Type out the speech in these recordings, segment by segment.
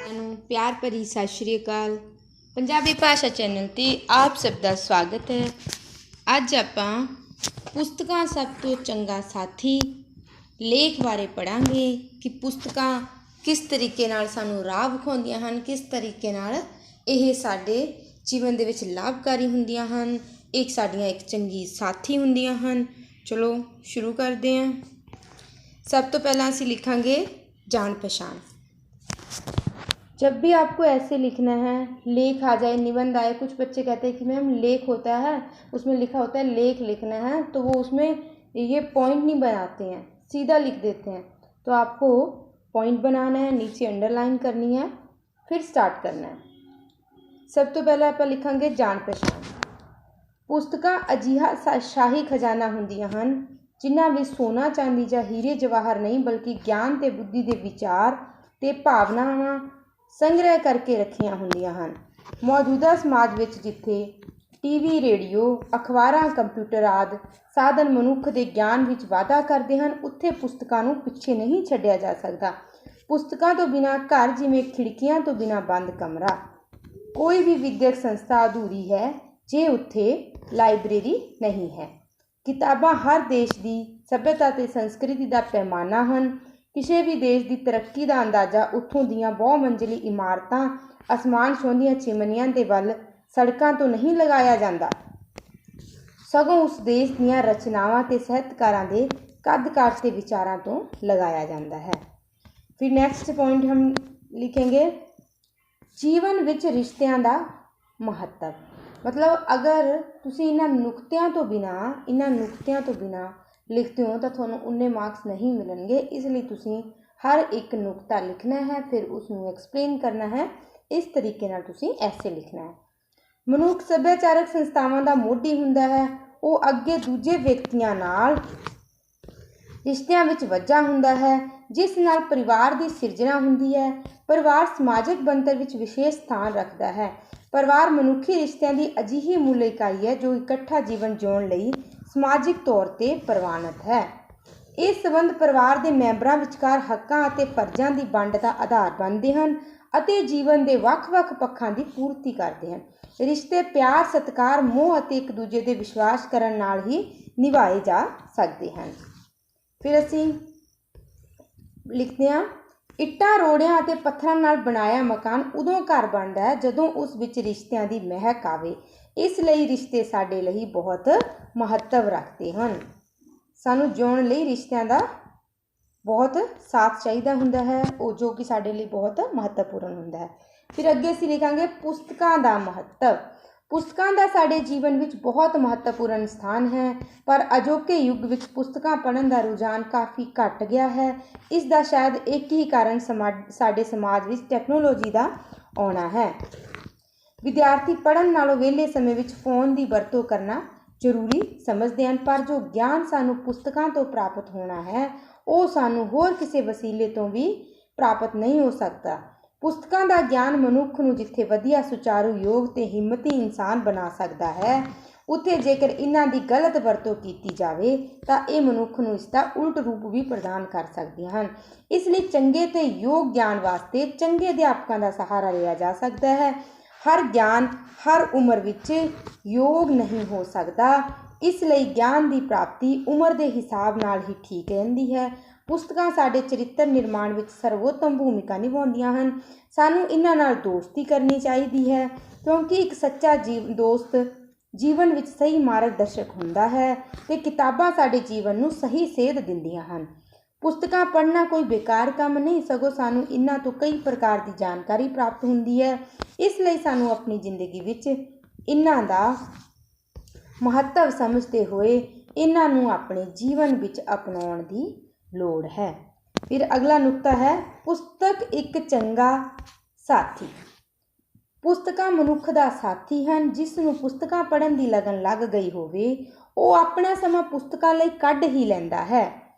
ਨੂੰ ਪਿਆਰ ਭਰੀ ਸਤਿ ਸ਼੍ਰੀ ਅਕਾਲ। ਪੰਜਾਬੀ ਭਾਸ਼ਾ ਚੈਨਲ 'ਤੇ ਆਪ ਸਭ ਦਾ ਸਵਾਗਤ ਹੈ। ਅੱਜ ਆਪਾਂ ਪੁਸਤਕਾਂ ਸਭ ਤੋਂ ਚੰਗਾ ਸਾਥੀ ਲੇਖ ਬਾਰੇ ਪੜ੍ਹਾਂਗੇ ਕਿ ਪੁਸਤਕਾਂ ਕਿਸ ਤਰੀਕੇ ਨਾਲ ਸਾਨੂੰ ਰਾਹ ਵਿਖਾਉਂਦੀਆਂ ਹਨ, ਕਿਸ ਤਰੀਕੇ ਨਾਲ ਇਹ ਸਾਡੇ ਜੀਵਨ ਦੇ ਵਿੱਚ ਲਾਭਕਾਰੀ ਹੁੰਦੀਆਂ ਹਨ, ਇਹ ਸਾਡੀਆਂ ਇੱਕ ਚੰਗੀ ਸਾਥੀ ਹੁੰਦੀਆਂ ਹਨ। ਚਲੋ ਸ਼ੁਰੂ ਕਰਦੇ ਹਾਂ। सब तो पहला असी लिखांगे जान पहचान। जब भी आपको ऐसे लिखना है, लेख आ जाए, निबंध आए, कुछ बच्चे कहते हैं कि मैम लेख होता है, उसमें लिखा होता है लेख लिखना है, तो वो उसमें ये पॉइंट नहीं बनाते हैं, सीधा लिख देते हैं। तो आपको पॉइंट बनाना है, नीचे अंडरलाइन करनी है, फिर स्टार्ट करना है। सब तो पहला आप लिखांगे जान पहचान। पुस्तकां अजिहा शाही खजाना हुंदियां हन जिन्हां ਵਿੱਚ सोना चांदी ਜਾਂ ਹੀਰੇ ਜਵਾਹਰ नहीं बल्कि ਗਿਆਨ ਤੇ ਬੁੱਧੀ ਦੇ ਵਿਚਾਰ ਤੇ ਭਾਵਨਾਵਾਂ ਸੰਗ੍ਰਹਿ ਕਰਕੇ ਰੱਖੀਆਂ ਹੁੰਦੀਆਂ ਹਨ। ਮੌਜੂਦਾ ਸਮਾਜ ਵਿੱਚ ਜਿੱਥੇ ਟੀਵੀ, ਰੇਡੀਓ, ਅਖਬਾਰਾਂ, ਕੰਪਿਊਟਰ ਆਦਿ ਸਾਧਨ ਮਨੁੱਖ ਦੇ ਗਿਆਨ ਵਿੱਚ ਵਾਧਾ ਕਰਦੇ ਹਨ, ਉੱਥੇ ਪੁਸਤਕਾਂ ਨੂੰ ਪਿੱਛੇ ਨਹੀਂ ਛੱਡਿਆ ਜਾ ਸਕਦਾ। ਪੁਸਤਕਾਂ ਤੋਂ ਬਿਨਾਂ ਘਰ ਜਿਵੇਂ ਖਿੜਕੀਆਂ ਤੋਂ ਬਿਨਾਂ ਬੰਦ ਕਮਰਾ। ਕੋਈ ਵੀ ਵਿਦਿਅਕ ਸੰਸਥਾ ਅਧੂਰੀ ਹੈ ਜੇ ਉੱਥੇ ਲਾਇਬ੍ਰੇਰੀ ਨਹੀਂ ਹੈ। किताबां हर देश की सभ्यता ते संस्कृति का पैमाना हैं। किसी भी देश की तरक्की का अंदाजा उत्थों दीयां बहुमंजिली इमारतां, आसमान छूंदियां चिमनियां दे वल सड़कों तो नहीं लगाया जाता, सगों उस देश दीयां रचनावां ते साहित्यकारां दे कद काठ ते विचारां तो लगाया जाता है। फिर नैक्सट पॉइंट हम लिखेंगे जीवन विच रिश्तियां दा महत्व। मतलब अगर तुसी इन्हां नुकतियां तो बिना लिखते हो तो तुहानूं उन्ने मार्क्स नहीं मिलणगे। इसलिए तुसी हर एक नुकता लिखना है, फिर उसनूं एक्सप्लेन करना है। इस तरीके नाल तुसी ऐसे लिखना है। मनुख सभ्याचारक संस्थावां दा मोढी हुंदा है। वो अगे दूजे व्यक्तियां नाल रिश्तियां विच वज्झा हुंदा है, जिस नाल परिवार की सिरजना हुंदी है। परिवार समाजिक बनतर विच विशेष स्थान रखता है। परिवार मनुखी रिश्तियां की अजिही मूल इकाई है जो इकट्ठा जीवन जिउण लई समाजिक तौर ते प्रवानित है। इस संबंध परिवार के मैंबरां विचकार हक्कां अते फर्जां की वंड का आधार बनते हैं अते जीवन के ਵੱਖ-ਵੱਖ पक्षां की पूर्ति करते हैं। रिश्ते प्यार, सत्कार, मोह अते एक दूजे के विश्वास करन नाल ही निभाए जा सकते हैं। फिर असीं लिखते हैं ਇੱਟਾਂ ਰੋੜਿਆਂ ਅਤੇ ਪੱਥਰਾਂ ਨਾਲ ਬਣਾਇਆ ਮਕਾਨ ਉਦੋਂ ਘਰ ਬਣਦਾ ਹੈ ਜਦੋਂ ਉਸ ਵਿੱਚ ਰਿਸ਼ਤਿਆਂ ਦੀ ਮਹਿਕ ਆਵੇ। ਇਸ ਲਈ ਰਿਸ਼ਤੇ ਸਾਡੇ ਲਈ ਬਹੁਤ ਮਹੱਤਵ ਰੱਖਦੇ ਹਨ। ਸਾਨੂੰ ਜਿਉਣ ਲਈ ਰਿਸ਼ਤਿਆਂ ਦਾ ਬਹੁਤ ਸਾਥ ਚਾਹੀਦਾ ਹੁੰਦਾ ਹੈ, ਉਹ ਜੋ ਕਿ ਸਾਡੇ ਲਈ ਬਹੁਤ ਮਹੱਤਵਪੂਰਨ ਹੁੰਦਾ ਹੈ। ਫਿਰ ਅੱਗੇ ਅਸੀਂ ਲਿਖਾਂਗੇ ਪੁਸਤਕਾਂ ਦਾ ਮਹੱਤਵ। ਪੁਸਤਕਾਂ ਦਾ ਸਾਡੇ ਜੀਵਨ ਵਿੱਚ ਬਹੁਤ ਮਹੱਤਵਪੂਰਨ ਸਥਾਨ ਹੈ, ਪਰ ਅਜੋਕੇ ਯੁੱਗ ਵਿੱਚ ਪੁਸਤਕਾਂ ਪੜ੍ਹਨ ਦਾ ਰੁਝਾਨ ਕਾਫੀ ਘੱਟ ਗਿਆ ਹੈ। ਇਸ ਦਾ ਸ਼ਾਇਦ ਇੱਕ ਹੀ ਕਾਰਨ ਸਾਡੇ ਸਮਾਜ ਵਿੱਚ ਟੈਕਨੋਲੋਜੀ ਦਾ ਆਉਣਾ ਹੈ। ਵਿਦਿਆਰਥੀ ਪੜ੍ਹਨ ਨਾਲੋਂ ਵਿਹਲੇ ਸਮੇਂ ਵਿੱਚ ਫੋਨ ਦੀ ਵਰਤੋਂ ਕਰਨਾ ਜ਼ਰੂਰੀ ਸਮਝਦੇ ਹਨ, ਪਰ ਜੋ ਗਿਆਨ ਸਾਨੂੰ ਪੁਸਤਕਾਂ ਤੋਂ ਪ੍ਰਾਪਤ ਹੋਣਾ ਹੈ ਉਹ ਸਾਨੂੰ ਹੋਰ ਕਿਸੇ ਵਸੀਲੇ ਤੋਂ ਵੀ ਪ੍ਰਾਪਤ ਨਹੀਂ ਹੋ ਸਕਦਾ। ਪੁਸਤਕਾਂ ਦਾ ਗਿਆਨ ਮਨੁੱਖ ਨੂੰ ਜਿੱਥੇ ਵਧੀਆ, ਸੁਚਾਰੂ, ਯੋਗ ਤੇ ਹਿੰਮਤੀ ਇਨਸਾਨ ਬਣਾ ਸਕਦਾ ਹੈ, ਉੱਥੇ ਜੇਕਰ ਇਹਨਾਂ ਦੀ ਗਲਤ ਵਰਤੋਂ ਕੀਤੀ ਜਾਵੇ ਤਾਂ ਇਹ ਮਨੁੱਖ ਨੂੰ ਇਸ ਦਾ ਉਲਟ ਰੂਪ ਵੀ ਪ੍ਰਦਾਨ ਕਰ ਸਕਦੀਆਂ ਹਨ। ਇਸ ਲਈ ਚੰਗੇ ਤੇ ਯੋਗ ਗਿਆਨ ਵਾਸਤੇ ਚੰਗੇ ਅਧਿਆਪਕਾਂ ਦਾ ਸਹਾਰਾ ਲਿਆ ਜਾ ਸਕਦਾ ਹੈ। ਹਰ ਗਿਆਨ ਹਰ ਉਮਰ ਵਿੱਚ ਯੋਗ ਨਹੀਂ ਹੋ ਸਕਦਾ, ਇਸ ਲਈ ਗਿਆਨ ਦੀ ਪ੍ਰਾਪਤੀ ਉਮਰ ਦੇ ਹਿਸਾਬ ਨਾਲ ਹੀ ਠੀਕ ਰਹਿੰਦੀ ਹੈ। ਪੁਸਤਕਾਂ ਸਾਡੇ ਚਰਿੱਤਰ ਨਿਰਮਾਣ ਵਿੱਚ ਸਰਵੋਤਮ ਭੂਮਿਕਾ ਨਿਭਾਉਂਦੀਆਂ ਹਨ। ਸਾਨੂੰ ਇਹਨਾਂ ਨਾਲ ਦੋਸਤੀ ਕਰਨੀ ਚਾਹੀਦੀ ਹੈ, ਕਿਉਂਕਿ ਇੱਕ ਸੱਚਾ ਦੋਸਤ ਜੀਵਨ ਵਿੱਚ ਸਹੀ ਮਾਰਗਦਰਸ਼ਕ ਹੁੰਦਾ ਹੈ ਅਤੇ ਕਿਤਾਬਾਂ ਸਾਡੇ ਜੀਵਨ ਨੂੰ ਸਹੀ ਸੇਧ ਦਿੰਦੀਆਂ ਹਨ। ਪੁਸਤਕਾਂ ਪੜ੍ਹਨਾ ਕੋਈ ਬੇਕਾਰ ਕੰਮ ਨਹੀਂ, ਸਗੋਂ ਸਾਨੂੰ ਇਹਨਾਂ ਤੋਂ ਕਈ ਪ੍ਰਕਾਰ ਦੀ ਜਾਣਕਾਰੀ ਪ੍ਰਾਪਤ ਹੁੰਦੀ ਹੈ। ਇਸ ਲਈ ਸਾਨੂੰ ਆਪਣੀ ਜ਼ਿੰਦਗੀ ਵਿੱਚ ਇਹਨਾਂ ਦਾ ਮਹੱਤਵ ਸਮਝਦੇ ਹੋਏ ਇਹਨਾਂ ਨੂੰ ਆਪਣੇ ਜੀਵਨ ਵਿੱਚ ਅਪਣਾਉਣ ਦੀ ਲੋੜ ਹੈ। ਫਿਰ ਅਗਲਾ ਨੁਕਤਾ ਹੈ ਪੁਸਤਕ ਇੱਕ ਚੰਗਾ ਸਾਥੀ। ਪੁਸਤਕਾਂ ਮਨੁੱਖ ਦਾ ਸਾਥੀ ਹਨ। ਜਿਸ ਨੂੰ ਪੁਸਤਕਾਂ ਪੜ੍ਹਨ ਦੀ ਲਗਨ ਲੱਗ ਗਈ ਹੋਵੇ ਉਹ ਆਪਣਾ ਸਮਾਂ ਪੁਸਤਕਾਂ ਲਈ ਕੱਢ ਹੀ ਲੈਂਦਾ ਹੈ।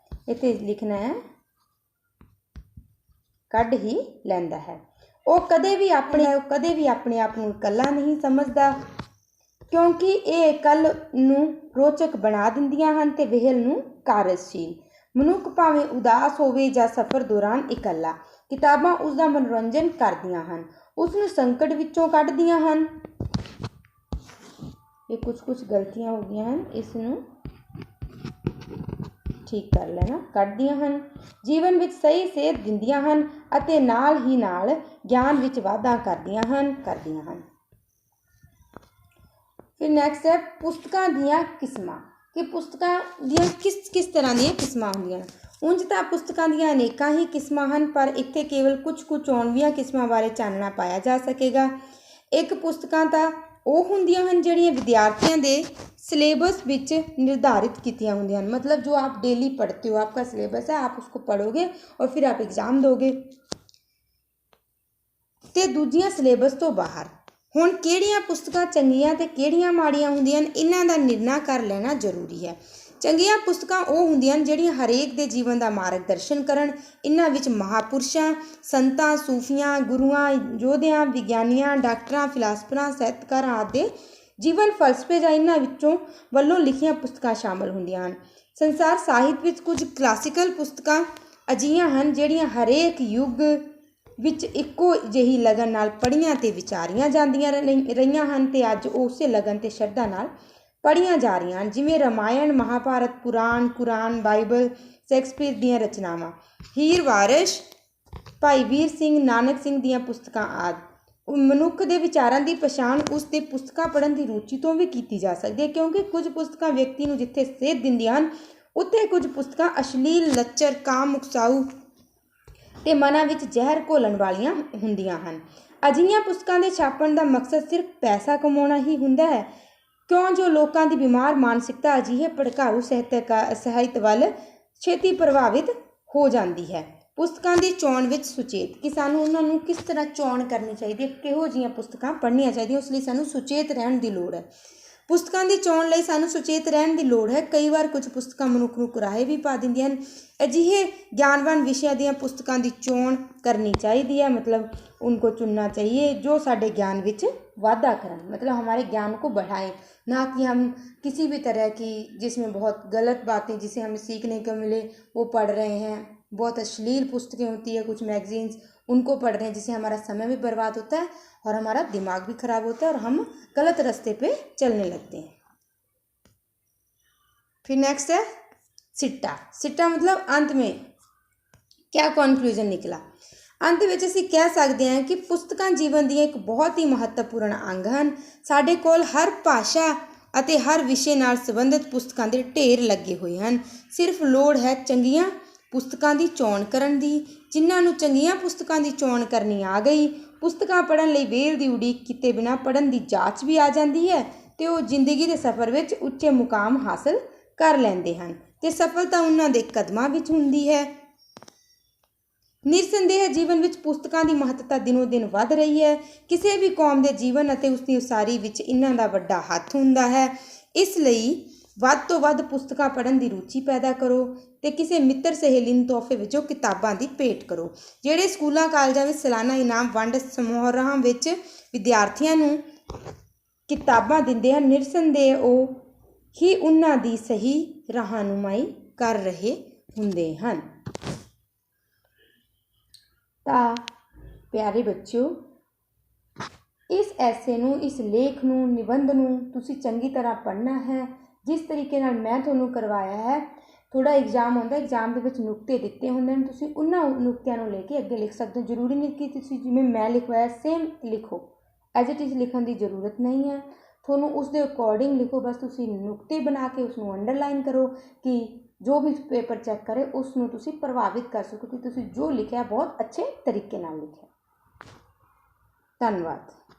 ਇੱਥੇ ਲਿਖਣਾ ਹੈ ਕੱਢ ਹੀ ਲੈਂਦਾ ਹੈ। ਉਹ ਕਦੇ ਵੀ ਆਪਣੇ ਆਪ ਨੂੰ ਇਕੱਲਾ ਨਹੀਂ ਸਮਝਦਾ, ਕਿਉਂਕਿ ਇਹ ਇਕੱਲ ਨੂੰ ਰੋਚਕ ਬਣਾ ਦਿੰਦੀਆਂ ਹਨ ਤੇ ਵਿਹਲ ਨੂੰ ਕਾਰਜਸ਼ੀਲ। ਮਨੁੱਖ ਭਾਵੇਂ ਉਦਾਸ ਹੋਵੇ ਜਾਂ ਸਫ਼ਰ ਦੌਰਾਨ ਇਕੱਲਾ, ਕਿਤਾਬਾਂ ਉਸ ਦਾ ਮਨੋਰੰਜਨ ਕਰਦੀਆਂ ਹਨ, ਉਸ ਨੂੰ ਸੰਕਟ ਵਿੱਚੋਂ ਕੱਢਦੀਆਂ ਹਨ। ਇਹ ਕੁਝ ਗਲਤੀਆਂ ਹੋ ਗਈਆਂ ਹਨ, ਇਸ ਨੂੰ ਠੀਕ ਕਰ ਲੈਣਾ। ਕੱਢਦੀਆਂ ਹਨ, ਜੀਵਨ ਵਿੱਚ ਸਹੀ ਸੇਧ ਦਿੰਦੀਆਂ ਹਨ ਅਤੇ ਨਾਲ ਹੀ ਨਾਲ ਗਿਆਨ ਵਿੱਚ ਵਾਧਾ ਕਰਦੀਆਂ ਹਨ। ਫਿਰ ਨੈਕਸਟ ਹੈ ਪੁਸਤਕਾਂ ਦੀਆਂ ਕਿਸਮਾਂ, ਕਿ ਪੁਸਤਕਾਂ ਦੀਆਂ ਕਿਸ ਤਰ੍ਹਾਂ ਦੀਆਂ ਕਿਸਮਾਂ ਹੁੰਦੀਆਂ ਹਨ। ਉਂਝ ਤਾਂ ਪੁਸਤਕਾਂ ਦੀਆਂ ਅਨੇਕਾਂ ਹੀ ਕਿਸਮਾਂ ਹਨ, ਪਰ ਇੱਥੇ ਕੇਵਲ ਕੁਝ ਚੋਣਵੀਆਂ ਕਿਸਮਾਂ ਬਾਰੇ ਚਾਨਣਾ ਪਾਇਆ ਜਾ ਸਕੇਗਾ। ਇੱਕ ਪੁਸਤਕਾਂ ਤਾਂ ਉਹ ਹੁੰਦੀਆਂ ਹਨ ਜਿਹੜੀਆਂ ਵਿਦਿਆਰਥੀਆਂ ਦੇ सिलेबस ਵਿੱਚ निर्धारित कीतियाँ ਹੁੰਦੀਆਂ ਹਨ, मतलब जो आप डेली पढ़ते हो, आपका सिलेबस है, आप उसको पढ़ोगे और फिर आप एग्ज़ाम दोगे। ਤੇ ਦੂਜੀਆਂ ਸਿਲੇਬਸ ਤੋਂ ਬਾਹਰ। ਹੁਣ ਕਿਹੜੀਆਂ ਪੁਸਤਕਾਂ ਚੰਗੀਆਂ ਤੇ ਕਿਹੜੀਆਂ ਮਾੜੀਆਂ ਹੁੰਦੀਆਂ ਹਨ, ਇਹਨਾਂ ਦਾ ਨਿਰਣਾ ਕਰ ਲੈਣਾ ਜ਼ਰੂਰੀ ਹੈ। ਚੰਗੀਆਂ ਪੁਸਤਕਾਂ ਉਹ ਹੁੰਦੀਆਂ ਹਨ ਜਿਹੜੀਆਂ ਹਰੇਕ ਦੇ ਜੀਵਨ ਦਾ ਮਾਰਗਦਰਸ਼ਨ ਕਰਨ। ਇਹਨਾਂ ਵਿੱਚ ਮਹਾਂਪੁਰਸ਼ਾਂ, ਸੰਤਾਂ, ਸੂਫੀਆਂ, ਗੁਰੂਆਂ, ਯੋਧਿਆਂ, ਵਿਗਿਆਨੀਆਂ, ਡਾਕਟਰਾਂ, ਫਿਲਾਸਫਰਾਂ, ਸਾਹਿਤਕਾਰਾਂ ਆਦਿ ਦੇ ਜੀਵਨ ਫਲਸਫੇ ਜਾਂ ਇਹਨਾਂ ਵਿੱਚੋਂ ਵੱਲੋਂ ਲਿਖੀਆਂ ਪੁਸਤਕਾਂ ਸ਼ਾਮਲ ਹੁੰਦੀਆਂ ਹਨ। ਸੰਸਾਰ ਸਾਹਿਤ ਵਿੱਚ ਕੁਝ ਕਲਾਸੀਕਲ ਪੁਸਤਕਾਂ ਅਜਿਹੀਆਂ ਹਨ ਜਿਹੜੀਆਂ ਹਰੇਕ ਯੁੱਗ ਵਿੱਚ ਇੱਕੋ ਜਿਹੀ ਲਗਨ ਨਾਲ ਪੜ੍ਹੀਆਂ ਅਤੇ ਵਿਚਾਰੀਆਂ ਜਾਂਦੀਆਂ ਰਹੀਆਂ ਹਨ ਅਤੇ ਅੱਜ ਉਸੇ ਲਗਨ ਅਤੇ ਸ਼ਰਧਾ ਨਾਲ ਪੜ੍ਹੀਆਂ ਜਾ ਰਹੀਆਂ ਹਨ, ਜਿਵੇਂ ਰਾਮਾਇਣ, ਮਹਾਂਭਾਰਤ, ਪੁਰਾਣ, ਕੁਰਾਨ, ਬਾਈਬਲ, ਸ਼ੇਕਸਪੀਅਰ ਦੀਆਂ ਰਚਨਾਵਾਂ, ਹੀਰ ਵਾਰਿਸ, ਭਾਈ ਵੀਰ ਸਿੰਘ, ਨਾਨਕ ਸਿੰਘ ਦੀਆਂ ਪੁਸਤਕਾਂ ਆਦਿ। ਮਨੁੱਖ ਦੇ ਵਿਚਾਰਾਂ ਦੀ ਪਛਾਣ ਉਸ ਦੇ ਪੁਸਤਕਾਂ ਪੜ੍ਹਨ ਦੀ ਰੁਚੀ ਤੋਂ ਵੀ ਕੀਤੀ ਜਾ ਸਕਦੀ ਹੈ, ਕਿਉਂਕਿ ਕੁਝ ਪੁਸਤਕਾਂ ਵਿਅਕਤੀ ਨੂੰ ਜਿੱਥੇ ਸੇਧ ਦਿੰਦੀਆਂ ਹਨ, ਉੱਥੇ ਕੁਝ ਪੁਸਤਕਾਂ ਅਸ਼ਲੀਲ, ਲੱਚਰ, ਕਾਮ ਉਕਸਾਊ ਅਤੇ ਮਨਾਂ ਵਿੱਚ ਜ਼ਹਿਰ ਘੋਲਣ ਵਾਲੀਆਂ ਹੁੰਦੀਆਂ ਹਨ। ਅਜਿਹੀਆਂ ਪੁਸਤਕਾਂ ਦੇ ਛਾਪਣ ਦਾ ਮਕਸਦ ਸਿਰਫ ਪੈਸਾ ਕਮਾਉਣਾ ਹੀ ਹੁੰਦਾ ਹੈ, ਕਿਉਂ ਜੋ ਲੋਕਾਂ ਦੀ ਬਿਮਾਰ ਮਾਨਸਿਕਤਾ ਅਜਿਹੇ ਭੜਕਾਊ ਸਾਹਿਤ ਵੱਲ ਛੇਤੀ ਪ੍ਰਭਾਵਿਤ ਹੋ ਜਾਂਦੀ ਹੈ। ਪੁਸਤਕਾਂ ਦੀ ਚੋਣ ਵਿੱਚ ਸੁਚੇਤ, ਕਿ ਸਾਨੂੰ ਉਹਨਾਂ ਨੂੰ ਕਿਸ ਤਰ੍ਹਾਂ ਚੋਣ ਕਰਨੀ ਚਾਹੀਦੀ ਹੈ, ਕਿਹੋ ਜਿਹੀਆਂ ਪੁਸਤਕਾਂ ਪੜ੍ਹਨੀਆਂ ਚਾਹੀਦੀਆਂ, ਉਸ ਲਈ ਸਾਨੂੰ ਸੁਚੇਤ ਰਹਿਣ ਦੀ ਲੋੜ ਹੈ। ਪੁਸਤਕਾਂ ਦੀ ਚੋਣ ਲਈ ਸਾਨੂੰ ਸੁਚੇਤ ਰਹਿਣ ਦੀ ਲੋੜ ਹੈ। ਕਈ ਵਾਰ ਕੁਝ ਪੁਸਤਕਾਂ ਮਨੁੱਖ ਨੂੰ ਕੁਰਾਹੇ ਵੀ ਪਾ ਦਿੰਦੀਆਂ ਹਨ। ਅਜਿਹੇ ਗਿਆਨਵਾਨ ਵਿਸ਼ਿਆਂ ਦੀਆਂ ਪੁਸਤਕਾਂ ਦੀ ਚੋਣ ਕਰਨੀ ਚਾਹੀਦੀ ਹੈ, मतलब उनको चुनना चाहिए जो साढ़े ज्ञान विच वाधा करन, मतलब हमारे ज्ञान को बढ़ाएं, ना कि हम किसी भी तरह की जिसमें बहुत गलत बातें जिसे हमें सीखने को मिले वो पढ़ रहे हैं। बहुत अश्लील पुस्तकें होती है, कुछ मैगजीन्स, उनको पढ़ रहे हैं, जिससे हमारा समय भी बर्बाद होता है और हमारा दिमाग भी ख़राब होता है और हम गलत रास्ते पे चलने लगते हैं। फिर नेक्स्ट है सिट्टा। सिट्टा मतलब अंत में क्या कॉन्क्लूजन निकला। अंत ਵਿੱਚ ਅਸੀਂ ਕਹਿ ਸਕਦੇ ਹਾਂ ਕਿ ਪੁਸਤਕਾਂ ਜੀਵਨ ਦੀਆਂ ਇੱਕ ਬਹੁਤ ਹੀ ਮਹੱਤਵਪੂਰਨ ਅੰਗ ਹਨ। ਸਾਡੇ ਕੋਲ ਹਰ ਭਾਸ਼ਾ ਅਤੇ ਹਰ ਵਿਸ਼ੇ ਨਾਲ ਸੰਬੰਧਿਤ ਪੁਸਤਕਾਂ ਦੇ ਢੇਰ ਲੱਗੇ ਹੋਏ ਹਨ। ਸਿਰਫ ਲੋੜ ਹੈ ਚੰਗੀਆਂ ਪੁਸਤਕਾਂ ਦੀ ਚੋਣ ਕਰਨ ਦੀ। ਜਿਨ੍ਹਾਂ ਨੂੰ ਚੰਗੀਆਂ ਪੁਸਤਕਾਂ ਦੀ ਚੋਣ ਕਰਨੀ ਆ ਗਈ, ਪੁਸਤਕਾਂ ਪੜ੍ਹਨ ਲਈ ਵੇਲ ਦੀ ਉਡੀਕ ਕੀਤੇ ਬਿਨਾਂ ਪੜ੍ਹਨ ਦੀ ਜਾਚ ਵੀ ਆ ਜਾਂਦੀ ਹੈ ਅਤੇ ਉਹ ਜ਼ਿੰਦਗੀ ਦੇ ਸਫ਼ਰ ਵਿੱਚ ਉੱਚੇ ਮੁਕਾਮ ਹਾਸਲ ਕਰ ਲੈਂਦੇ ਹਨ ਅਤੇ ਸਫਲਤਾ ਉਹਨਾਂ ਦੇ ਕਦਮਾਂ ਵਿੱਚ ਹੁੰਦੀ ਹੈ। ਨਿਰਸੰਦੇਹ ਜੀਵਨ ਵਿੱਚ ਪੁਸਤਕਾਂ ਦੀ ਮਹੱਤਤਾ ਦਿਨੋਂ ਦਿਨ ਵੱਧ ਰਹੀ ਹੈ। ਕਿਸੇ ਵੀ ਕੌਮ ਦੇ ਜੀਵਨ ਅਤੇ ਉਸ ਦੀ ਉਸਾਰੀ ਵਿੱਚ ਇਹਨਾਂ ਦਾ ਵੱਡਾ ਹੱਥ ਹੁੰਦਾ ਹੈ। ਇਸ ਲਈ ਵੱਧ ਤੋਂ ਵੱਧ ਪੁਸਤਕਾਂ ਪੜ੍ਹਨ ਦੀ ਰੁਚੀ ਪੈਦਾ ਕਰੋ ਅਤੇ ਕਿਸੇ ਮਿੱਤਰ ਸਹੇਲੀ ਨੂੰ ਤੋਹਫੇ ਵਜੋਂ ਕਿਤਾਬਾਂ ਦੀ ਭੇਟ ਕਰੋ। ਜਿਹੜੇ ਸਕੂਲਾਂ ਕਾਲਜਾਂ ਵਿੱਚ ਸਾਲਾਨਾ ਇਨਾਮ ਵੰਡ ਸਮਾਰੋਹਾਂ ਵਿੱਚ ਵਿਦਿਆਰਥੀਆਂ ਨੂੰ ਕਿਤਾਬਾਂ ਦਿੰਦੇ ਹਨ, ਨਿਰਸੰਦੇਹ ਉਹ ਹੀ ਉਹਨਾਂ ਦੀ ਸਹੀ ਰਹਿਨੁਮਾਈ ਕਰ ਰਹੇ ਹੁੰਦੇ ਹਨ। ਤਾਂ ਪਿਆਰੇ ਬੱਚਿਓ, ਇਸ ਐਸੇ ਨੂੰ, ਇਸ ਲੇਖ ਨੂੰ, ਨਿਬੰਧ ਨੂੰ ਤੁਸੀਂ ਚੰਗੀ ਤਰ੍ਹਾਂ ਪੜ੍ਹਨਾ ਹੈ। ਜਿਸ ਤਰੀਕੇ ਨਾਲ ਮੈਂ ਤੁਹਾਨੂੰ ਕਰਵਾਇਆ ਹੈ, ਥੋੜ੍ਹਾ ਐਗਜ਼ਾਮ ਹੁੰਦਾ, ਐਗਜ਼ਾਮ ਦੇ ਵਿੱਚ ਨੁਕਤੇ ਦਿੱਤੇ ਹੁੰਦੇ ਨੇ, ਤੁਸੀਂ ਉਹਨਾਂ ਨੁਕਤਿਆਂ ਨੂੰ ਲੈ ਕੇ ਅੱਗੇ ਲਿਖ ਸਕਦੇ ਹੋ। ਜ਼ਰੂਰੀ ਨਹੀਂ ਕਿ ਤੁਸੀਂ ਜਿਵੇਂ ਮੈਂ ਲਿਖਵਾਇਆ ਸੇਮ ਲਿਖੋ, ਐਜ਼ ਇਟ ਇਜ਼ ਲਿਖਣ ਦੀ ਜ਼ਰੂਰਤ ਨਹੀਂ ਹੈ। ਤੁਹਾਨੂੰ ਉਸ ਦੇ ਅਕੋਰਡਿੰਗ ਲਿਖੋ, ਬਸ ਤੁਸੀਂ ਨੁਕਤੇ ਬਣਾ ਕੇ ਉਸ ਨੂੰ ਅੰਡਰਲਾਈਨ ਕਰੋ ਕਿ ਜੋ ਵੀ ਪੇਪਰ ਚੈੱਕ ਕਰੇ ਉਸ ਨੂੰ ਤੁਸੀਂ ਪ੍ਰਭਾਵਿਤ ਕਰ ਸਕੋ ਕਿ ਤੁਸੀਂ ਜੋ ਲਿਖਿਆ ਬਹੁਤ ਅੱਛੇ ਤਰੀਕੇ ਨਾਲ ਲਿਖਿਆ। ਧੰਨਵਾਦ।